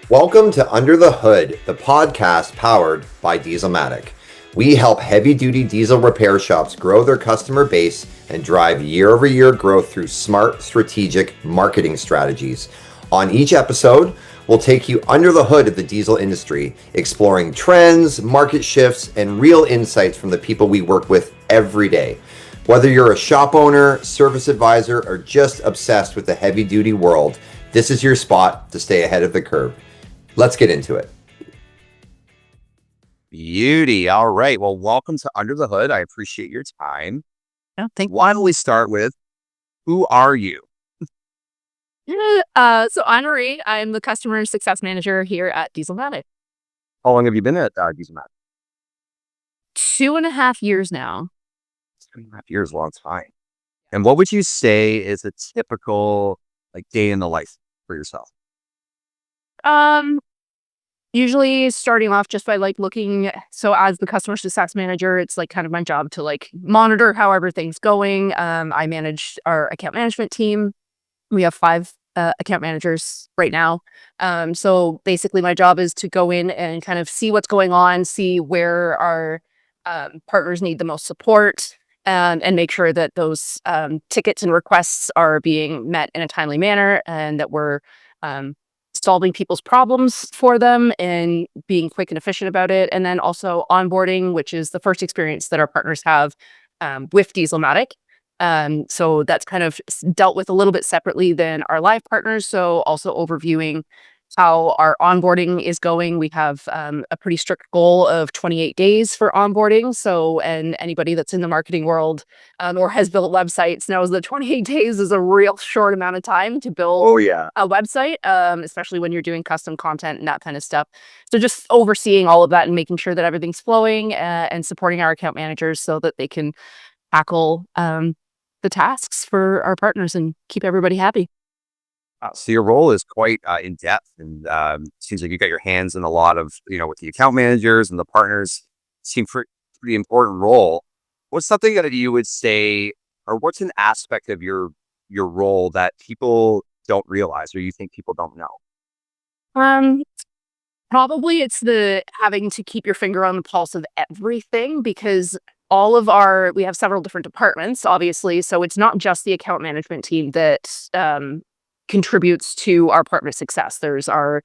Welcome to Under the Hood, the podcast powered by Dieselmatic. We help heavy-duty diesel repair shops grow their customer base and drive year-over-year growth through smart, strategic marketing strategies. On each episode, we'll take you under the hood of the diesel industry, exploring trends, market shifts, and real insights from the people we work with every day. Whether you're a shop owner, service advisor, or just obsessed with the heavy-duty world, this is your spot to stay ahead of the curve. Let's get into it. Beauty. All right. Well, welcome to Under the Hood. I appreciate your time. Why don't we start with, who are you? So I'm Marie. I'm the customer success manager here at Dieselmatic. How long have you been at Dieselmatic? 2.5 years now. 2.5 years, a long time. And what would you say is a typical day in the life for yourself? Usually starting off just by looking. So as the customer success manager, it's kind of my job to monitor how everything's going. I manage our account management team. We have 5 account managers right now. So basically my job is to go in and kind of see what's going on, see where our partners need the most support, and make sure that those tickets and requests are being met in a timely manner, and that we're solving people's problems for them and being quick and efficient about it. And then also onboarding, which is the first experience that our partners have with Dieselmatic. So that's kind of dealt with a little bit separately than our live partners. So also overviewing how our onboarding is going. We have a pretty strict goal of 28 days for onboarding. So, and anybody that's in the marketing world or has built websites knows that 28 days is a real short amount of time to build a website, especially when you're doing custom content and that kind of stuff. So just overseeing all of that and making sure that everything's flowing and supporting our account managers so that they can tackle the tasks for our partners and keep everybody happy. So your role is quite in depth, and seems like you got your hands in a lot of, with the account managers and the partners. Seem pretty important role. What's something that you would say, or what's an aspect of your role that people don't realize, or you think people don't know? Probably it's the having to keep your finger on the pulse of everything, because we have several different departments, obviously. So it's not just the account management team that contributes to our partner success. There's our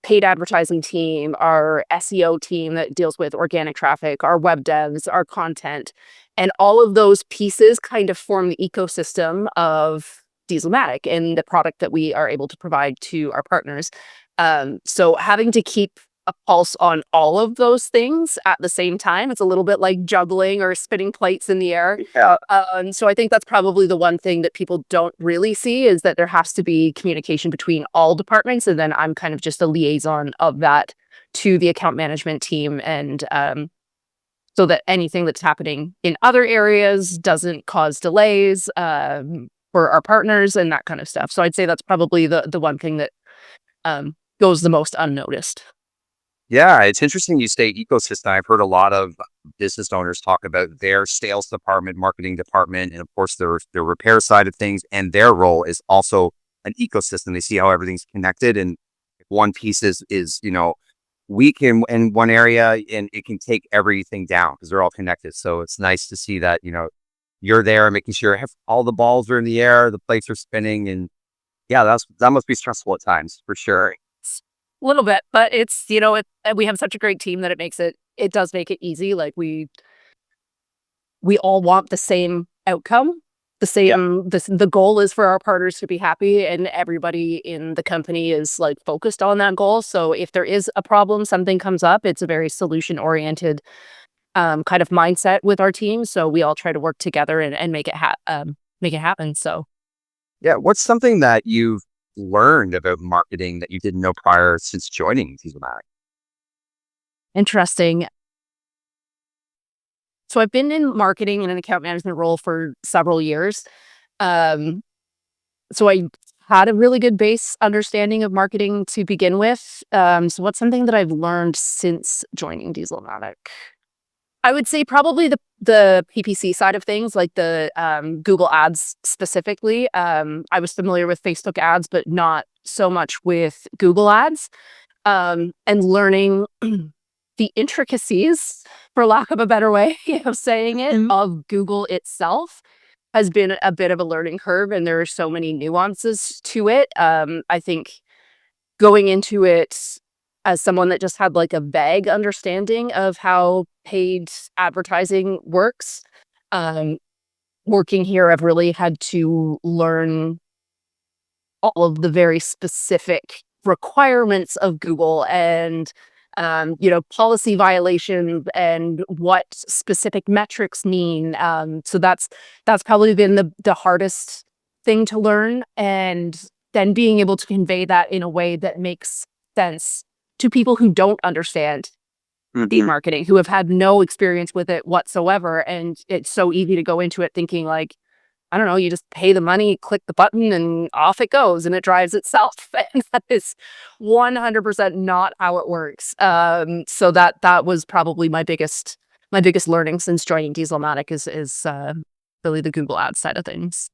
paid advertising team, our SEO team that deals with organic traffic, our web devs, our content, and all of those pieces kind of form the ecosystem of Dieselmatic and the product that we are able to provide to our partners. So having to keep a pulse on all of those things at the same time, it's a little bit like juggling or spinning plates in the air. Yeah. So I think that's probably the one thing that people don't really see, is that there has to be communication between all departments. And then I'm kind of just a liaison of that to the account management team. And so that anything that's happening in other areas doesn't cause delays for our partners and that kind of stuff. So I'd say that's probably the one thing that goes the most unnoticed. Yeah, it's interesting you say ecosystem. I've heard a lot of business owners talk about their sales department, marketing department, and of course their repair side of things. And their role is also an ecosystem. They see how everything's connected, and one piece is weak in one area, and it can take everything down because they're all connected. So it's nice to see that you're there, making sure all the balls are in the air, the plates are spinning, and yeah, that must be stressful at times for sure. A little bit, but it's, we have such a great team that it does make it easy. We all want the same outcome. The goal is for our partners to be happy, and everybody in the company is focused on that goal. So if there is a problem, something comes up, it's a very solution oriented kind of mindset with our team. So we all try to work together and make it happen. So yeah, what's something that you've learned about marketing that you didn't know prior since joining Dieselmatic? Interesting. So I've been in marketing and an account management role for several years. So I had a really good base understanding of marketing to begin with. So what's something that I've learned since joining Dieselmatic? I would say probably the PPC side of things, like the Google ads specifically. I was familiar with Facebook ads, but not so much with Google ads. And learning the intricacies, for lack of a better way of saying it, of Google itself has been a bit of a learning curve, and there are so many nuances to it. I think going into it as someone that just had like a vague understanding of how paid advertising works, um, working here, I've really had to learn all of the very specific requirements of Google and policy violations and what specific metrics mean. So that's probably been the hardest thing to learn, and then being able to convey that in a way that makes sense to people who don't understand the marketing, who have had no experience with it whatsoever. And it's so easy to go into it thinking like, I don't know, you just pay the money, click the button, and off it goes, and it drives itself. And that is 100% not how it works. So that was probably my biggest learning since joining Dieselmatic is really the Google Ads side of things.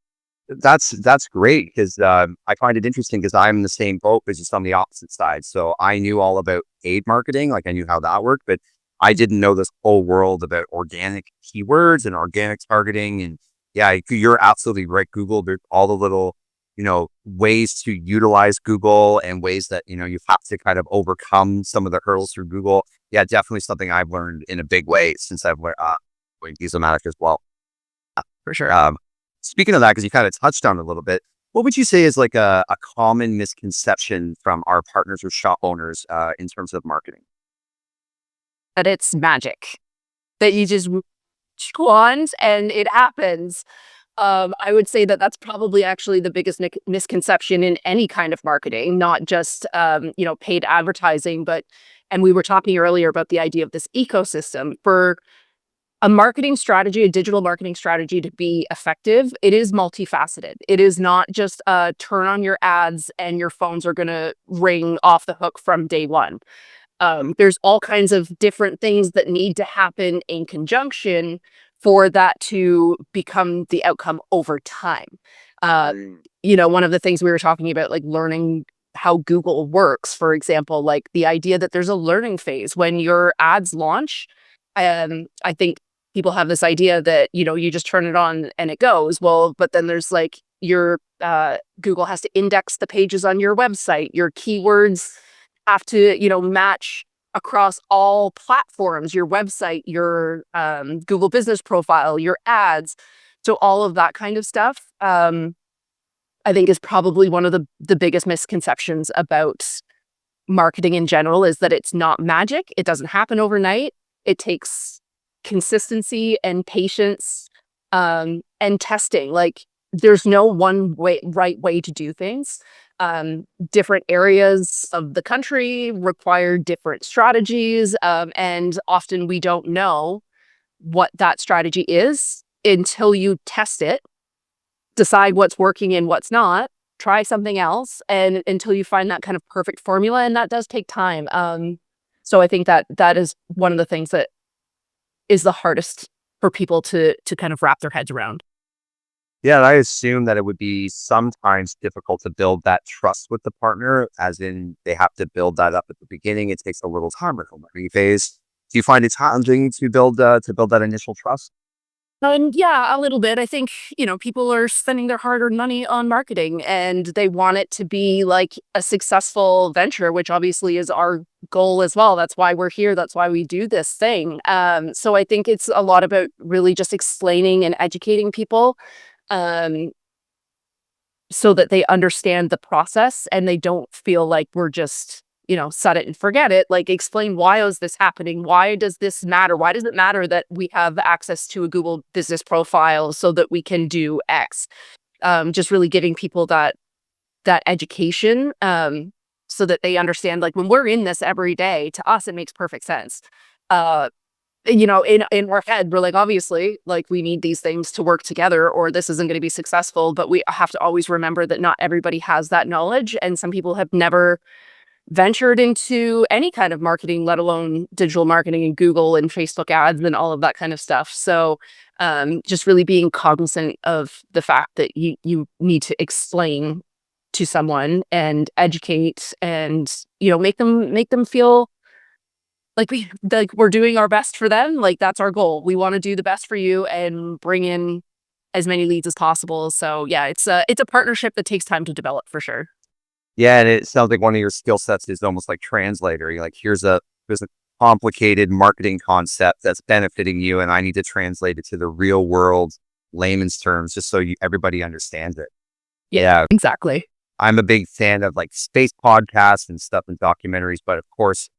That's great because I find it interesting because I'm in the same boat, but just on the opposite side. So I knew all about paid marketing, like I knew how that worked, but I didn't know this whole world about organic keywords and organic targeting. And yeah, you're absolutely right. Google, there's all the little, ways to utilize Google and ways that, you have to kind of overcome some of the hurdles through Google. Yeah, definitely something I've learned in a big way since I've learned Dieselmatic as well. For sure. Speaking of that, because you kind of touched on it a little bit, what would you say is like a common misconception from our partners or shop owners in terms of marketing? That it's magic, that you just want and it happens. I would say that that's probably actually the biggest misconception in any kind of marketing, not just paid advertising, and we were talking earlier about the idea of this ecosystem. For a marketing strategy, a digital marketing strategy to be effective, it is multifaceted. It is not just turn on your ads and your phones are going to ring off the hook from day one. There's all kinds of different things that need to happen in conjunction for that to become the outcome over time. One of the things we were talking about, like learning how Google works, for example, like the idea that there's a learning phase when your ads launch. I think people have this idea that, you just turn it on and it goes. Well, but then there's like your Google has to index the pages on your website. Your keywords have to, match across all platforms, your website, your Google business profile, your ads. So all of that kind of stuff, I think is probably one of the biggest misconceptions about marketing in general, is that it's not magic. It doesn't happen overnight. It takes consistency and patience and testing. Like there's no one right way to do things. Different areas of the country require different strategies, and often we don't know what that strategy is until you test it, decide what's working and what's not, try something else, and until you find that kind of perfect formula, and that does take time. So I think that is one of the things that is the hardest for people to kind of wrap their heads around. Yeah, and I assume that it would be sometimes difficult to build that trust with the partner, as in they have to build that up at the beginning. It takes a little time with the learning phase. Do you find it challenging to build that initial trust? And yeah, a little bit. I think, people are spending their hard-earned money on marketing and they want it to be like a successful venture, which obviously is our goal as well. That's why we're here. That's why we do this thing. So I think it's a lot about really just explaining and educating people, so that they understand the process and they don't feel like we're just, set it and forget it. Like explain, why is this happening? Why does this matter? Why does it matter that we have access to a Google business profile so that we can do X? Just really giving people that education, so that they understand, like when we're in this every day, to us, it makes perfect sense. In our head, we're like, obviously, like we need these things to work together or this isn't going to be successful. But we have to always remember that not everybody has that knowledge. And some people have never ventured into any kind of marketing, let alone digital marketing and Google and Facebook ads and all of that kind of stuff. So just really being cognizant of the fact that you need to explain to someone and educate and make them feel like we're doing our best for them. Like that's our goal. We want to do the best for you and bring in as many leads as possible. So yeah, it's a partnership that takes time to develop for sure. Yeah, and it sounds like one of your skill sets is almost like translator. You're like, there's a complicated marketing concept that's benefiting you, and I need to translate it to the real world layman's terms, just so everybody understands it. Yeah, Exactly. I'm a big fan of like space podcasts and stuff and documentaries, but of course,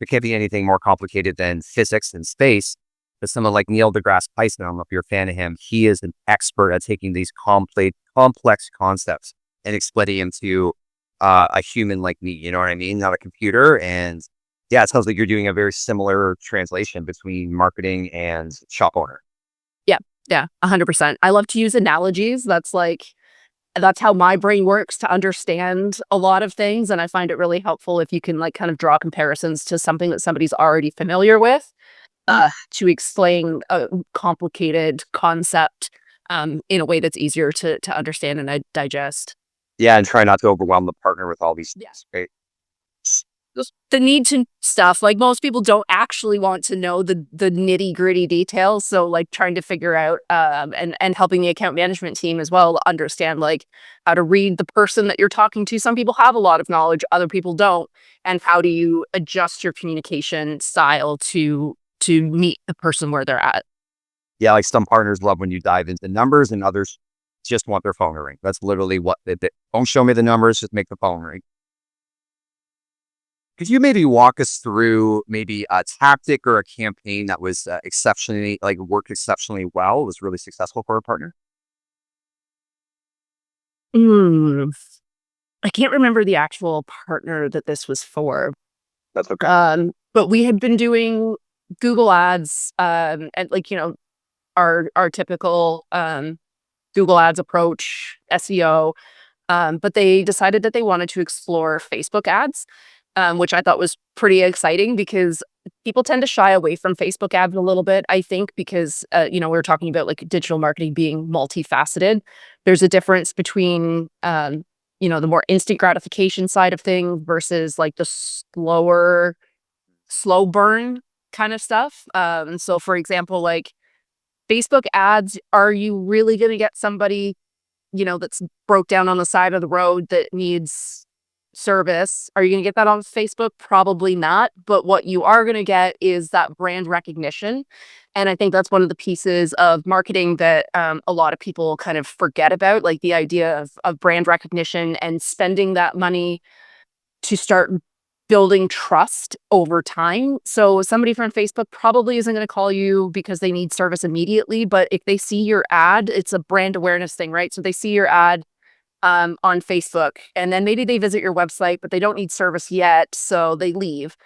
there can't be anything more complicated than physics and space. But someone like Neil deGrasse Tyson, I don't know if you're a fan of him, he is an expert at taking these complex concepts and explaining them to a human like me, you know what I mean? Not a computer. And yeah, it sounds like you're doing a very similar translation between marketing and shop owner. Yeah, 100%. I love to use analogies. That's how my brain works to understand a lot of things. And I find it really helpful if you can like kind of draw comparisons to something that somebody's already familiar with to explain a complicated concept in a way that's easier to understand and digest. Yeah, and try not to overwhelm the partner with all these Yeah. things, right? Just the need to stuff. Like most people don't actually want to know the nitty gritty details. So like trying to figure out and helping the account management team as well understand like how to read the person that you're talking to. Some people have a lot of knowledge, other people don't. And how do you adjust your communication style to meet the person where they're at? Yeah, like some partners love when you dive into numbers, and others just want their phone to ring. That's literally what they don't show me the numbers, just make the phone ring. Could you maybe walk us through maybe a tactic or a campaign that was exceptionally, like worked exceptionally well, was really successful for a partner? Mm, I can't remember the actual partner that this was for. That's okay. But we had been doing Google ads and like, our typical Google ads approach, SEO. But they decided that they wanted to explore Facebook ads, which I thought was pretty exciting because people tend to shy away from Facebook ads a little bit, I think, because, we were talking about like digital marketing being multifaceted. There's a difference between, the more instant gratification side of things versus like the slow burn kind of stuff. So for example, like Facebook ads, are you really going to get somebody that's broke down on the side of the road that needs service? Are you going to get that on Facebook? Probably not. But what you are going to get is that brand recognition. And I think that's one of the pieces of marketing that a lot of people kind of forget about, like the idea of brand recognition and spending that money to start building trust over time. So somebody from Facebook probably isn't going to call you because they need service immediately, but if they see your ad, it's a brand awareness thing, right? So they see your ad on Facebook and then maybe they visit your website, but they don't need service yet, so they leave.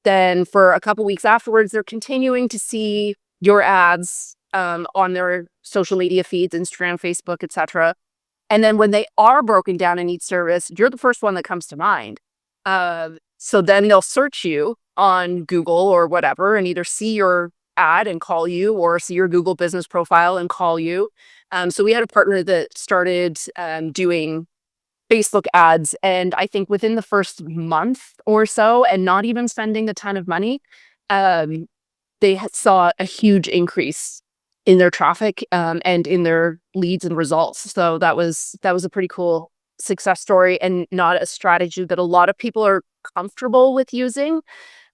Then for a couple weeks afterwards, they're continuing to see your ads on their social media feeds, Instagram, Facebook, etc. And then when they are broken down and need service, you're the first one that comes to mind. So then they'll search you on Google or whatever and either see your ad and call you or see your Google business profile and call you. So we had a partner that started doing Facebook ads. And I think within the first month or so, and not even spending a ton of money, um, they saw a huge increase in their traffic and in their leads and results. So that was a pretty cool success story and not a strategy that a lot of people are comfortable with using.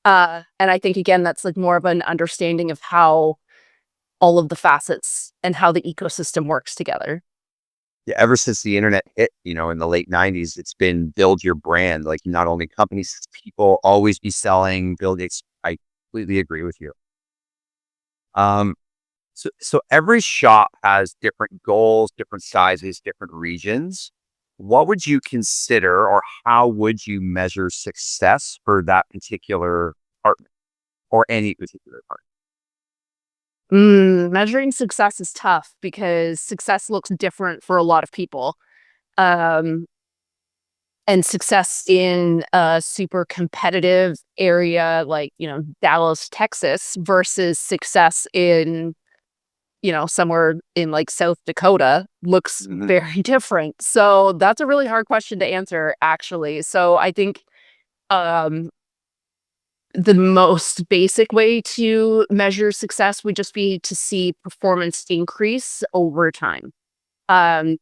And I think again, that's like more of an understanding of how all of the facets and how the ecosystem works together. Yeah, ever since the internet hit, in the late 90s, it's been build your brand. Like not only companies, people always be selling, I completely agree with you. So every shop has different goals, different sizes, different regions. What would you consider or how would you measure success for that particular partner or any particular partner? Measuring success is tough because success looks different for a lot of people. Um, and success in a super competitive area like, Dallas, Texas versus success in, somewhere in like South Dakota looks very different. So that's a really hard question to answer, actually. So I think um, the most basic way to measure success would just be to see performance increase over time. Um,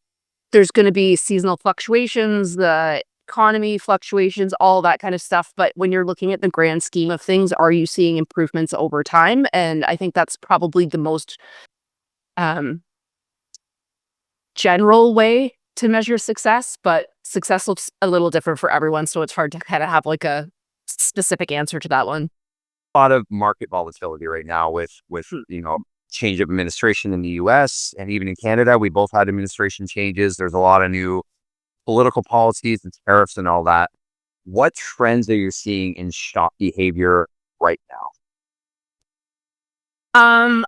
there's going to be seasonal fluctuations, the economy fluctuations, all that kind of stuff. But when you're looking at the grand scheme of things, are you seeing improvements over time? And I think that's probably the most um, general way to measure success. But success looks a little different for everyone. So it's hard to kind of have like a specific answer to that one. A lot of market volatility right now with change of administration in the US and even in Canada. We both had administration changes. There's a lot of new political policies and tariffs and all that. What trends are you seeing in shop behavior right now?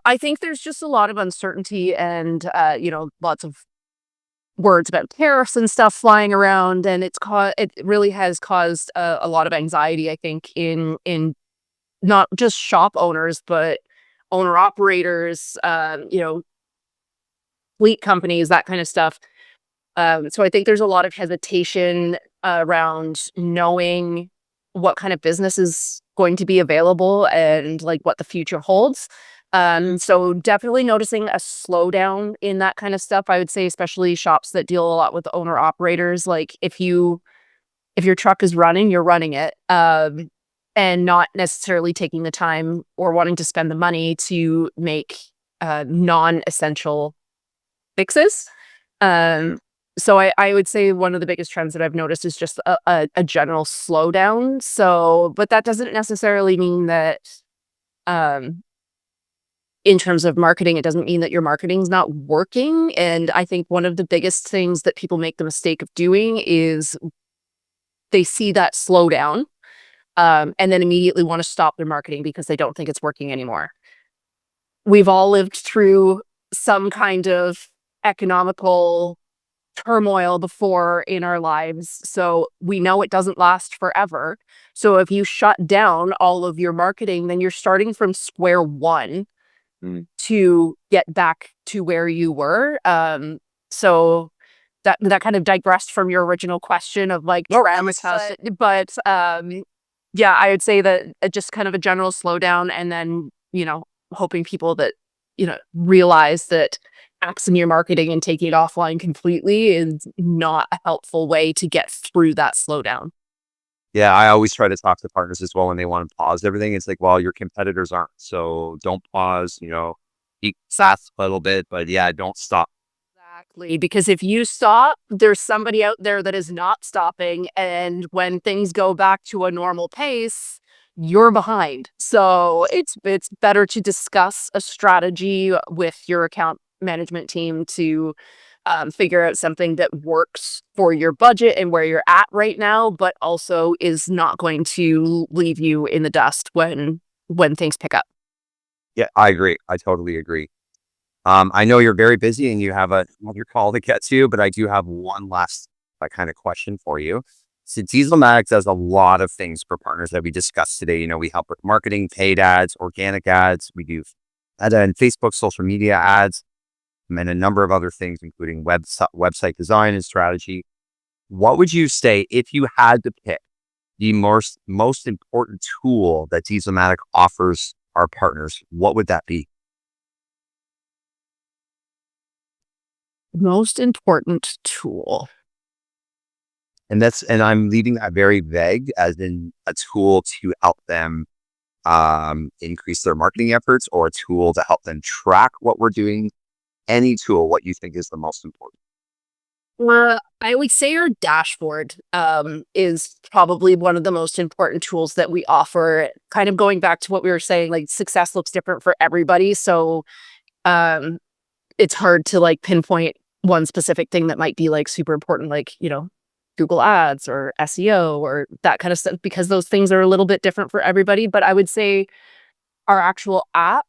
I think there's just a lot of uncertainty and lots of words about tariffs and stuff flying around, and it really has caused a lot of anxiety, I think, in not just shop owners but owner operators, fleet companies, that kind of stuff. So I think there's a lot of hesitation around knowing what kind of business is going to be available and like what the future holds. So definitely noticing a slowdown in that kind of stuff. I would say, especially shops that deal a lot with owner operators. Like if your truck is running, you're running it, and not necessarily taking the time or wanting to spend the money to make non-essential fixes. So I would say one of the biggest trends that I've noticed is just a general slowdown. So, but that doesn't necessarily mean that, in terms of marketing, it doesn't mean that your marketing's not working. And I think one of the biggest things that people make the mistake of doing is they see that slowdown, and then immediately want to stop their marketing because they don't think it's working anymore. We've all lived through some kind of economical turmoil before in our lives, so we know it doesn't last forever. So if you shut down all of your marketing, then you're starting from square one to get back to where you were. So that kind of digressed from your original question of like trends, but yeah, I would say that just kind of a general slowdown, and then hoping people that realize that axing your marketing and taking it offline completely is not a helpful way to get through that slowdown. Yeah, I always try to talk to partners as well when they want to pause everything. It's like, well, your competitors aren't, so don't pause. Be fast a little bit, but yeah, don't stop. Exactly, because if you stop, there's somebody out there that is not stopping, and when things go back to a normal pace, you're behind. So it's better to discuss a strategy with your account management team to figure out something that works for your budget and where you're at right now, but also is not going to leave you in the dust when things pick up. Yeah, I agree. I totally agree. I know you're very busy and you have another call to get to, but I do have one last kind of question for you. So Dieselmatic does a lot of things for partners that we discussed today. We help with marketing, paid ads, organic ads. We do ad and Facebook, social media ads, and a number of other things, including website design and strategy. What would you say if you had to pick the most important tool that Dieselmatic offers our partners? What would that be? Most important tool. And I'm leaving that very vague, as in a tool to help them increase their marketing efforts, or a tool to help them track what we're doing. Any tool, what you think is the most important? Well, I would say our dashboard is probably one of the most important tools that we offer. Kind of going back to what we were saying, like success looks different for everybody. So it's hard to like pinpoint one specific thing that might be like super important, like, Google Ads or SEO or that kind of stuff, because those things are a little bit different for everybody. But I would say our actual app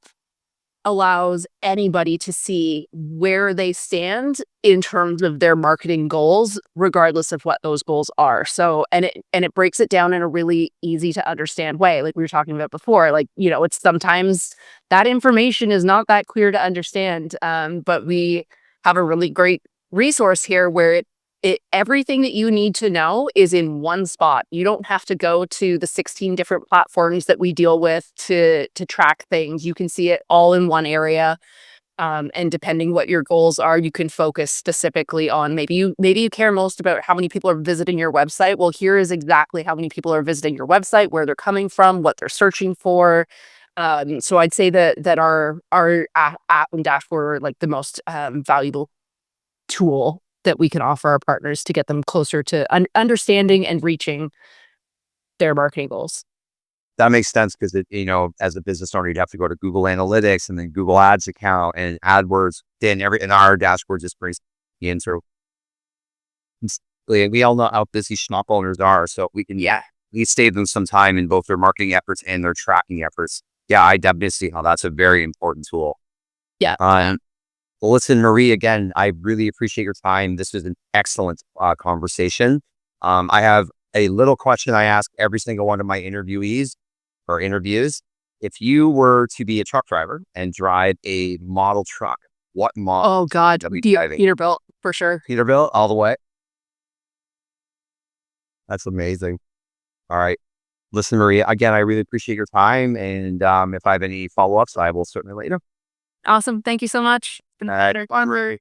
allows anybody to see where they stand in terms of their marketing goals, regardless of what those goals are. So, and it breaks it down in a really easy to understand way. Like we were talking about before, like, you know, it's sometimes that information is not that clear to understand. But we have a really great resource here where everything that you need to know is in one spot. You don't have to go to the 16 different platforms that we deal with to track things. You can see it all in one area. And depending what your goals are, you can focus specifically on maybe you care most about how many people are visiting your website. Well, here is exactly how many people are visiting your website, where they're coming from, what they're searching for. So I'd say that our app and dashboard are like the most valuable tool that we can offer our partners to get them closer to understanding and reaching their marketing goals. That makes sense because, as a business owner, you'd have to go to Google Analytics and then Google Ads account and AdWords. Then and our dashboard just brings in. So we all know how busy shop owners are, so we can save them some time in both their marketing efforts and their tracking efforts. Yeah, I definitely see how that's a very important tool. Yeah. Well, listen, Marie, again, I really appreciate your time. This was an excellent conversation. I have a little question I ask every single one of my interviewees or interviews. If you were to be a truck driver and drive a model truck, what model? Oh God, Peterbilt for sure. Peterbilt all the way. That's amazing. All right. Listen, Maria, again, I really appreciate your time. And if I have any follow-ups, I will certainly let you know. Awesome. Thank you so much. Bye, Marie.